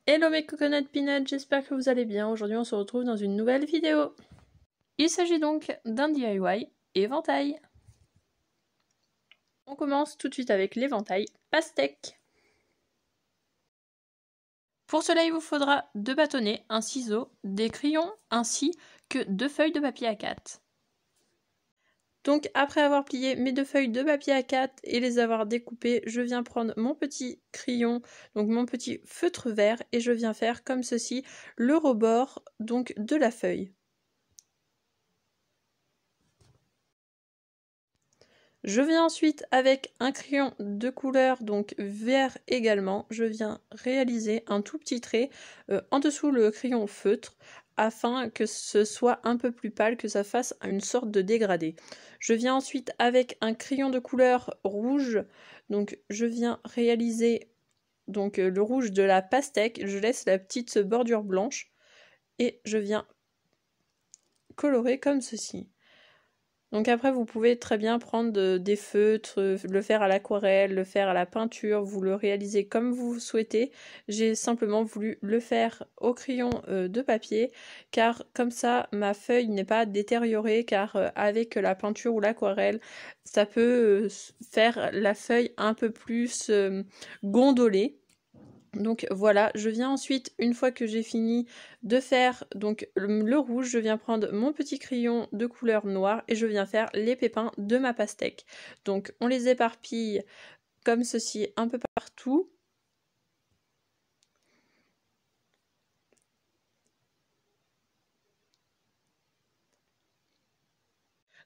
Hello mes coconut peanuts, j'espère que vous allez bien. Aujourd'hui on se retrouve dans une nouvelle vidéo. Il s'agit donc d'un DIY éventail. On commence tout de suite avec l'éventail pastèque. Pour cela il vous faudra 2 bâtonnets, un ciseau, des crayons ainsi que 2 feuilles de papier A4. Donc après avoir plié mes 2 feuilles de papier A4 et les avoir découpées, je viens prendre mon petit crayon, donc mon petit feutre vert, et je viens faire comme ceci le rebord donc de la feuille. Je viens ensuite avec un crayon de couleur donc vert également, je viens réaliser un tout petit trait en dessous le crayon feutre afin que ce soit un peu plus pâle, que ça fasse une sorte de dégradé. Je viens ensuite avec un crayon de couleur rouge, donc je viens réaliser donc le rouge de la pastèque, je laisse la petite bordure blanche et je viens colorer comme ceci. Donc après vous pouvez très bien prendre des feutres, le faire à l'aquarelle, le faire à la peinture, vous le réalisez comme vous souhaitez. J'ai simplement voulu le faire au crayon de papier car comme ça ma feuille n'est pas détériorée, car avec la peinture ou l'aquarelle ça peut faire la feuille un peu plus gondolée. Donc voilà, je viens ensuite, une fois que j'ai fini de faire donc le rouge, je viens prendre mon petit crayon de couleur noire et je viens faire les pépins de ma pastèque. Donc on les éparpille comme ceci un peu partout.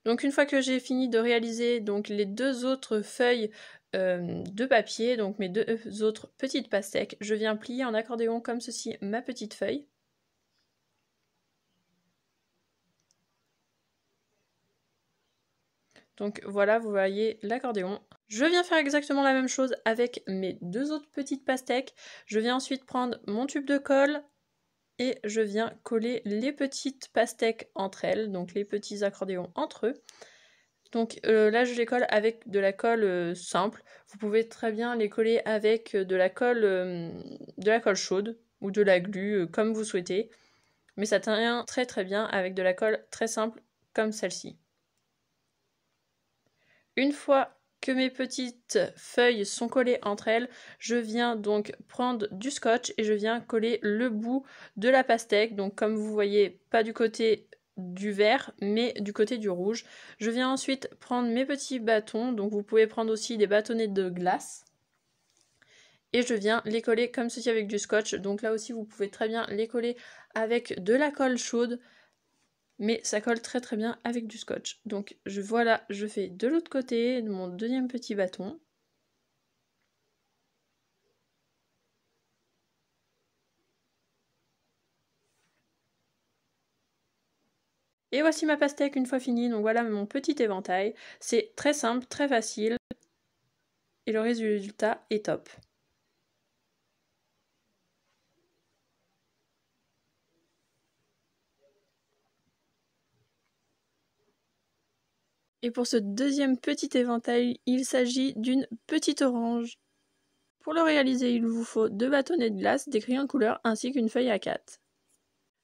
Donc une fois que j'ai fini de réaliser donc les 2 autres feuilles de papier, donc mes 2 autres petites pastèques, je viens plier en accordéon comme ceci ma petite feuille. Donc voilà, vous voyez l'accordéon. Je viens faire exactement la même chose avec mes 2 autres petites pastèques. Je viens ensuite prendre mon tube de colle et je viens coller les petites pastèques entre elles, donc les petits accordéons entre eux. Donc là je les colle avec de la colle simple. Vous pouvez très bien les coller avec de la colle chaude ou de la glu comme vous souhaitez. Mais ça tient très très bien avec de la colle très simple comme celle-ci. Une fois que mes petites feuilles sont collées entre elles, je viens donc prendre du scotch et je viens coller le bout de la pastèque. Donc comme vous voyez, pas du côté du vert, mais du côté du rouge. Je viens ensuite prendre mes petits bâtons, donc vous pouvez prendre aussi des bâtonnets de glace. Et je viens les coller comme ceci avec du scotch. Donc là aussi, vous pouvez très bien les coller avec de la colle chaude. Mais ça colle très très bien avec du scotch. Donc voilà, je fais de l'autre côté de mon deuxième petit bâton. Et voici ma pastèque une fois finie, donc voilà mon petit éventail. C'est très simple, très facile, et le résultat est top. Et pour ce deuxième petit éventail, il s'agit d'une petite orange. Pour le réaliser, il vous faut 2 bâtonnets de glace, des crayons de couleur ainsi qu'une feuille A4.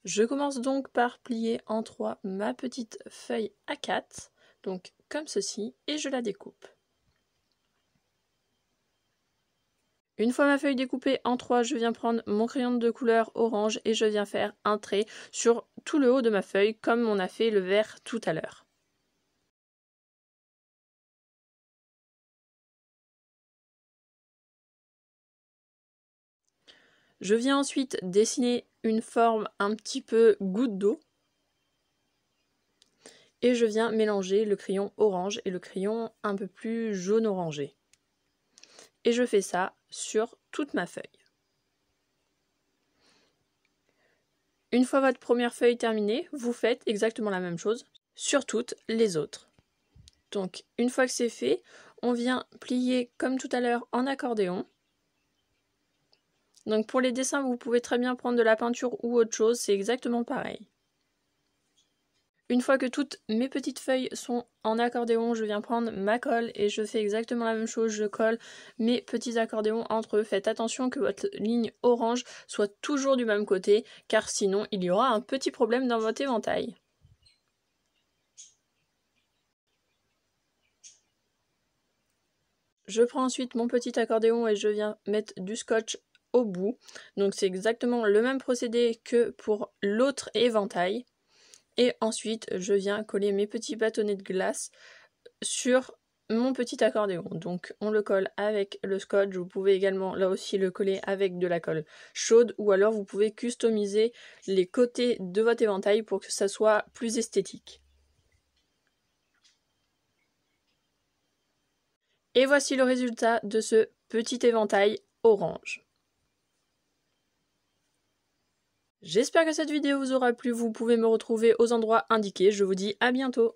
Je commence donc par plier en 3 ma petite feuille A4, donc comme ceci, et je la découpe. Une fois ma feuille découpée en 3, je viens prendre mon crayon de couleur orange et je viens faire un trait sur tout le haut de ma feuille comme on a fait le vert tout à l'heure. Je viens ensuite dessiner une forme un petit peu goutte d'eau et je viens mélanger le crayon orange et le crayon un peu plus jaune orangé. Et je fais ça sur toute ma feuille. Une fois votre première feuille terminée, vous faites exactement la même chose sur toutes les autres. Donc une fois que c'est fait, on vient plier comme tout à l'heure en accordéon. Donc pour les dessins, vous pouvez très bien prendre de la peinture ou autre chose, c'est exactement pareil. Une fois que toutes mes petites feuilles sont en accordéon, je viens prendre ma colle et je fais exactement la même chose, je colle mes petits accordéons entre eux. Faites attention que votre ligne orange soit toujours du même côté, car sinon il y aura un petit problème dans votre éventail. Je prends ensuite mon petit accordéon et je viens mettre du scotch au bout. Donc c'est exactement le même procédé que pour l'autre éventail. Et ensuite, je viens coller mes petits bâtonnets de glace sur mon petit accordéon. Donc on le colle avec le scotch. Vous pouvez également là aussi le coller avec de la colle chaude, ou alors vous pouvez customiser les côtés de votre éventail pour que ça soit plus esthétique. Et voici le résultat de ce petit éventail orange. J'espère que cette vidéo vous aura plu, vous pouvez me retrouver aux endroits indiqués, je vous dis à bientôt.